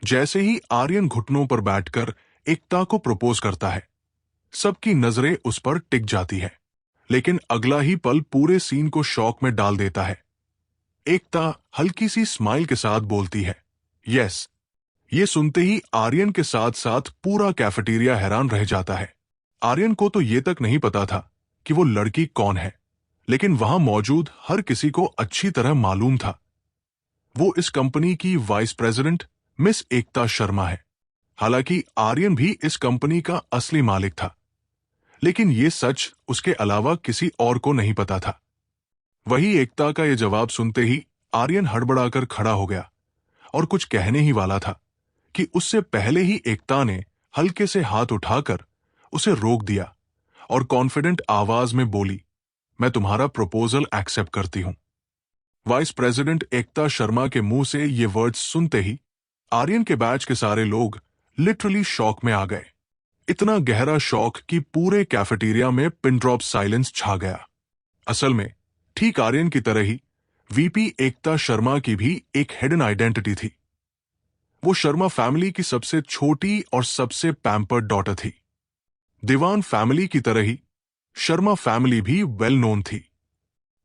जैसे ही आर्यन घुटनों पर बैठकर एकता को प्रपोज करता है, सबकी नजरें उस पर टिक जाती है। लेकिन अगला ही पल पूरे सीन को शॉक में डाल देता है। एकता हल्की सी स्माइल के साथ बोलती है, यस। ये सुनते ही आर्यन के साथ साथ पूरा कैफेटेरिया हैरान रह जाता है। आर्यन को तो ये तक नहीं पता था कि वो लड़की कौन है, लेकिन वहां मौजूद हर किसी को अच्छी तरह मालूम था। वो इस कंपनी की vice president miss Ekta Sharma है। हालांकि आर्यन भी इस कंपनी का असली मालिक था, लेकिन ये सच उसके अलावा किसी और को नहीं पता था। वही एकता का ये जवाब सुनते ही आर्यन हड़बड़ाकर खड़ा हो गया और कुछ कहने ही वाला था कि उससे पहले ही एकता ने हल्के से हाथ उठाकर उसे रोक दिया और कॉन्फिडेंट आवाज में बोली, मैं तुम्हारा प्रपोजल एक्सेप्ट करती हूं। वाइस प्रेसिडेंट एकता शर्मा के मुंह से ये वर्ड्स सुनते ही आर्यन के बैच के सारे लोग लिटरली शॉक में आ गए। इतना गहरा शॉक कि पूरे कैफेटेरिया में पिन ड्रॉप साइलेंस छा गया। असल में ठीक आर्यन की तरह ही वीपी एकता शर्मा की भी एक हिडन आइडेंटिटी थी। वो शर्मा फैमिली की सबसे छोटी और सबसे पैम्पर्ड डॉटर थी। दीवान फैमिली की तरह ही शर्मा फैमिली भी वेल नोन थी।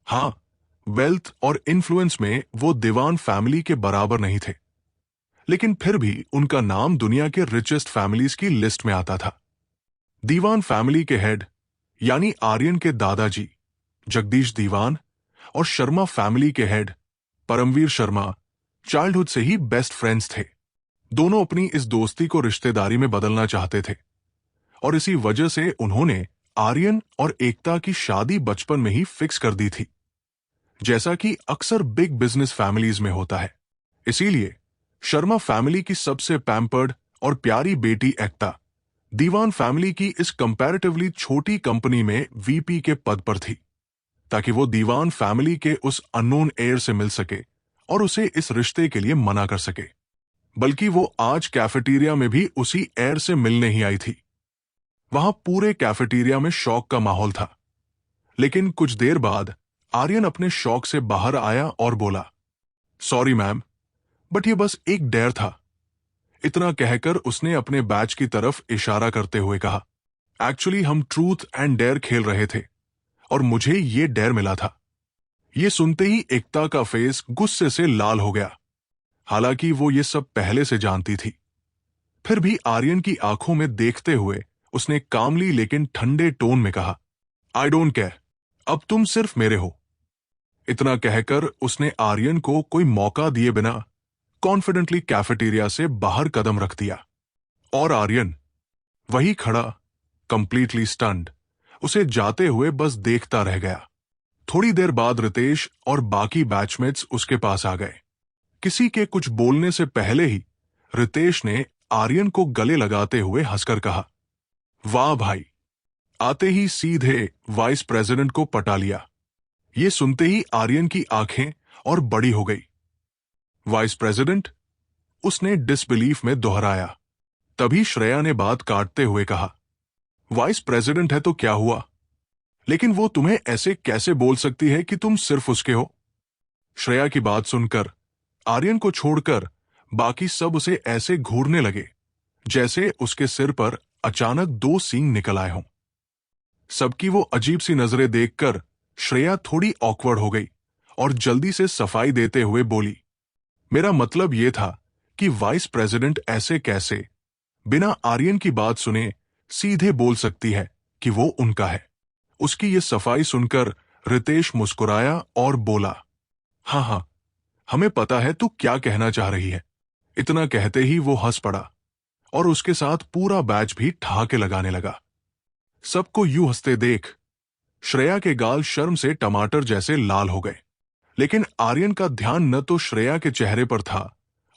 हाँ, वेल्थ और इन्फ्लुएंस में वो दीवान फैमिली के बराबर नहीं थे, लेकिन फिर भी उनका नाम दुनिया के रिचेस्ट फैमिलीज की लिस्ट में आता था। दीवान फैमिली के हेड यानी आर्यन के दादाजी जगदीश दीवान और शर्मा फैमिली के हेड परमवीर शर्मा चाइल्डहुड से ही बेस्ट फ्रेंड्स थे। दोनों अपनी इस दोस्ती को रिश्तेदारी में बदलना चाहते थे और इसी वजह से उन्होंने आर्यन और एकता की शादी बचपन में ही फिक्स कर दी थी, जैसा कि अक्सर बिग बिजनेस फैमिलीज में होता है। इसीलिए शर्मा फैमिली की सबसे पैम्पर्ड और प्यारी बेटी एकता दीवान फैमिली की इस कंपैरेटिवली छोटी कंपनी में वीपी के पद पर थी, ताकि वो दीवान फैमिली के उस अननोन एयर से मिल सके और उसे इस रिश्ते के लिए मना कर सके। बल्कि वो आज कैफेटेरिया में भी उसी एयर से मिलने ही आई थी। वहां पूरे कैफेटेरिया में शॉक का माहौल था, लेकिन कुछ देर बाद आर्यन अपने शॉक से बाहर आया और बोला, सॉरी मैम, बट ये बस एक डेयर था। इतना कहकर उसने अपने बैच की तरफ इशारा करते हुए कहा, एक्चुअली हम ट्रूथ एंड डेयर खेल रहे थे और मुझे ये डेयर मिला था। ये सुनते ही एकता का फेस गुस्से से लाल हो गया। हालांकि वो ये सब पहले से जानती थी, फिर भी आर्यन की आंखों में देखते हुए उसने कामली लेकिन ठंडे टोन में कहा, आई डोंट केयर, अब तुम सिर्फ मेरे हो। इतना कहकर उसने आर्यन को कोई मौका दिए बिना कॉन्फिडेंटली कैफेटेरिया से बाहर कदम रख दिया और आर्यन वही खड़ा, कंप्लीटली स्टन्ड, उसे जाते हुए बस देखता रह गया। थोड़ी देर बाद रितेश और बाकी बैचमेट्स उसके पास आ गए। किसी के कुछ बोलने से पहले ही रितेश ने आर्यन को गले लगाते हुए हंसकर कहा, वाह भाई, आते ही सीधे वाइस प्रेसिडेंट को पटा लिया। ये सुनते ही आर्यन की आंखें और बड़ी हो गई। वाइस प्रेसिडेंट, उसने डिसबिलीफ में दोहराया। तभी श्रेया ने बात काटते हुए कहा, वाइस प्रेसिडेंट है तो क्या हुआ, लेकिन वो तुम्हें ऐसे कैसे बोल सकती है कि तुम सिर्फ उसके हो। श्रेया की बात सुनकर आर्यन को छोड़कर बाकी सब उसे ऐसे घूरने लगे जैसे उसके सिर पर अचानक दो सींग निकल आए हों। सबकी वो अजीब सी नजरें देखकर श्रेया थोड़ी ऑकवर्ड हो गई और जल्दी से सफाई देते हुए बोली, मेरा मतलब ये था कि वाइस प्रेसिडेंट ऐसे कैसे बिना आर्यन की बात सुने सीधे बोल सकती है कि वो उनका है। उसकी ये सफाई सुनकर रितेश मुस्कुराया और बोला, हाँ हाँ, हमें पता है तू क्या कहना चाह रही है। इतना कहते ही वो हंस पड़ा और उसके साथ पूरा बैच भी ठहाके लगाने लगा। सबको यूं हंसते देख श्रेया के गाल शर्म से टमाटर जैसे लाल हो गए, लेकिन आर्यन का ध्यान न तो श्रेया के चेहरे पर था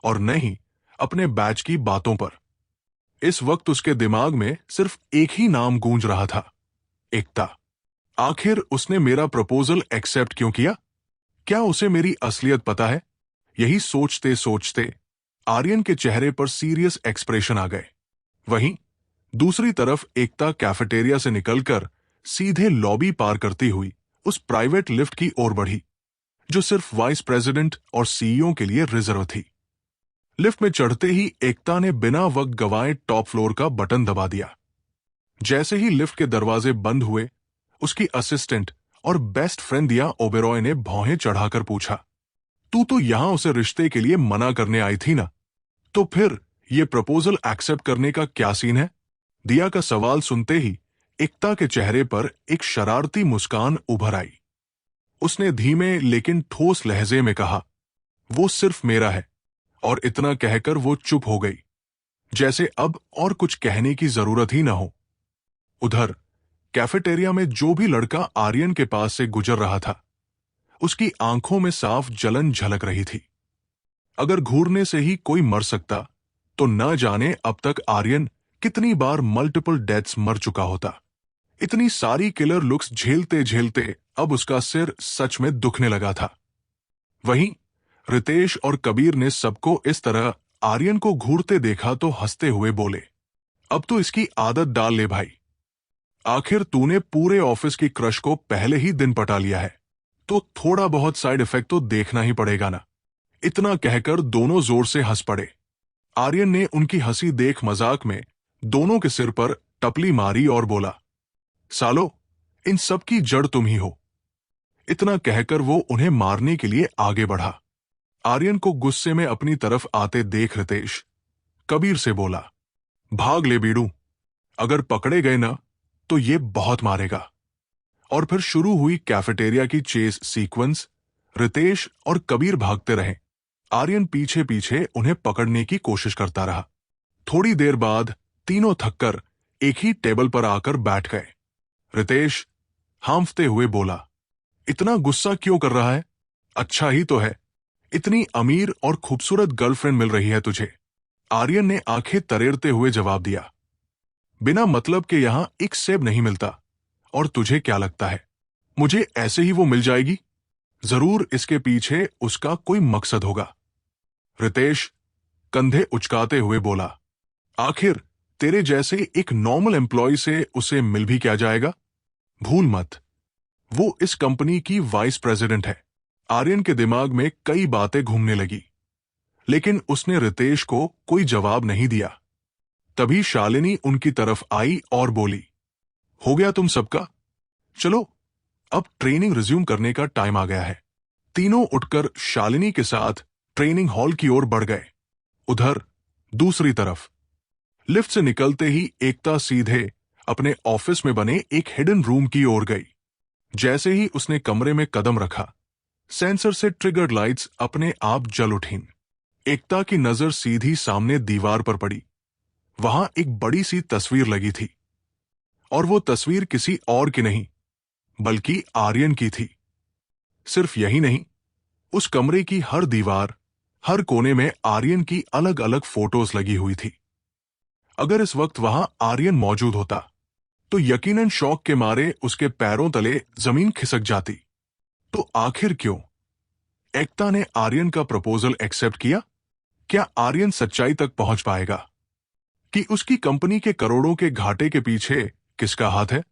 और न ही अपने बैच की बातों पर। इस वक्त उसके दिमाग में सिर्फ एक ही नाम गूंज रहा था, एकता। आखिर उसने मेरा प्रपोजल एक्सेप्ट क्यों किया? क्या उसे मेरी असलियत पता है? यही सोचते सोचते आर्यन के चेहरे पर सीरियस एक्सप्रेशन आ गए। वहीं दूसरी तरफ एकता कैफेटेरिया से निकलकर सीधे लॉबी पार करती हुई उस प्राइवेट लिफ्ट की ओर बढ़ी, जो सिर्फ वाइस प्रेसिडेंट और सीईओ के लिए रिजर्व थी। लिफ्ट में चढ़ते ही एकता ने बिना वक्त गवाए टॉप फ्लोर का बटन दबा दिया। जैसे ही लिफ्ट के दरवाजे बंद हुए, उसकी असिस्टेंट और बेस्ट फ्रेंड दिया ओबेरॉय ने भौहें चढ़ाकर पूछा, तू तो यहां उसे रिश्ते के लिए मना करने आई थी ना, तो फिर ये प्रपोजल एक्सेप्ट करने का क्या सीन है? दिया का सवाल सुनते ही एकता के चेहरे पर एक शरारती मुस्कान उभर आई। उसने धीमे लेकिन ठोस लहजे में कहा, वो सिर्फ मेरा है। और इतना कहकर वो चुप हो गई, जैसे अब और कुछ कहने की जरूरत ही ना हो। उधर कैफेटेरिया में जो भी लड़का आर्यन के पास से गुजर रहा था, उसकी आंखों में साफ जलन झलक रही थी। अगर घूरने से ही कोई मर सकता, तो न जाने अब तक आर्यन कितनी बार मल्टीपल डेथ्स मर चुका होता। इतनी सारी किलर लुक्स झेलते झेलते अब उसका सिर सच में दुखने लगा था। वहीं रितेश और कबीर ने सबको इस तरह आर्यन को घूरते देखा तो हंसते हुए बोले, अब तो इसकी आदत डाल ले भाई। आखिर तूने पूरे ऑफिस की क्रश को पहले ही दिन पटा लिया है, तो थोड़ा बहुत साइड इफेक्ट तो देखना ही पड़ेगा ना। इतना कहकर दोनों जोर से हंस पड़े। आर्यन ने उनकी हंसी देख मजाक में दोनों के सिर पर टपली मारी और बोला, सालो, इन सब की जड़ तुम ही हो। इतना कहकर वो उन्हें मारने के लिए आगे बढ़ा। आर्यन को गुस्से में अपनी तरफ आते देख रितेश कबीर से बोला, भाग ले बीड़ू, अगर पकड़े गए ना तो ये बहुत मारेगा। और फिर शुरू हुई कैफेटेरिया की चेस सीक्वेंस। रितेश और कबीर भागते रहे, आर्यन पीछे पीछे उन्हें पकड़ने की कोशिश करता रहा। थोड़ी देर बाद तीनों थककर एक ही टेबल पर आकर बैठ गए। रितेश हांफते हुए बोला, इतना गुस्सा क्यों कर रहा है? अच्छा ही तो है, इतनी अमीर और खूबसूरत गर्लफ्रेंड मिल रही है तुझे। आर्यन ने आंखें तरेरते हुए जवाब दिया, बिना मतलब के यहां एक सेब नहीं मिलता। और तुझे क्या लगता है मुझे ऐसे ही वो मिल जाएगी? जरूर इसके पीछे उसका कोई मकसद होगा। रितेश कंधे उचकाते हुए बोला, आखिर तेरे जैसे एक नॉर्मल एम्प्लॉय से उसे मिल भी क्या जाएगा? भूल मत, वो इस कंपनी की वाइस प्रेसिडेंट है। आर्यन के दिमाग में कई बातें घूमने लगी, लेकिन उसने रितेश को कोई जवाब नहीं दिया। तभी शालिनी उनकी तरफ आई और बोली, हो गया तुम सबका? चलो अब ट्रेनिंग रिज्यूम करने का टाइम आ गया है। तीनों उठकर शालिनी के साथ ट्रेनिंग हॉल की ओर बढ़ गए। उधर दूसरी तरफ लिफ्ट से निकलते ही एकता सीधे अपने ऑफिस में बने एक हिडन रूम की ओर गई। जैसे ही उसने कमरे में कदम रखा, सेंसर से ट्रिगर्ड लाइट्स अपने आप जल उठीं। एकता की नजर सीधी सामने दीवार पर पड़ी। वहां एक बड़ी सी तस्वीर लगी थी, और वो तस्वीर किसी और की नहीं बल्कि आर्यन की थी। सिर्फ यही नहीं, उस कमरे की हर दीवार, हर कोने में आर्यन की अलग अलग फोटोज लगी हुई थी। अगर इस वक्त वहां आर्यन मौजूद होता, तो यकीनन शौक के मारे उसके पैरों तले जमीन खिसक जाती। तो आखिर क्यों एकता ने आर्यन का प्रपोजल एक्सेप्ट किया? क्या आर्यन सच्चाई तक पहुंच पाएगा कि उसकी कंपनी के करोड़ों के घाटे के पीछे किसका हाथ है?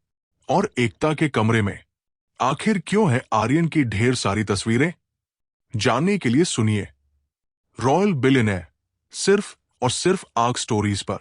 और एकता के कमरे में आखिर क्यों है आर्यन की ढेर सारी तस्वीरें? जानने के लिए सुनिए रॉयल बिलियनेयर, सिर्फ और सिर्फ आर्क स्टोरीज पर।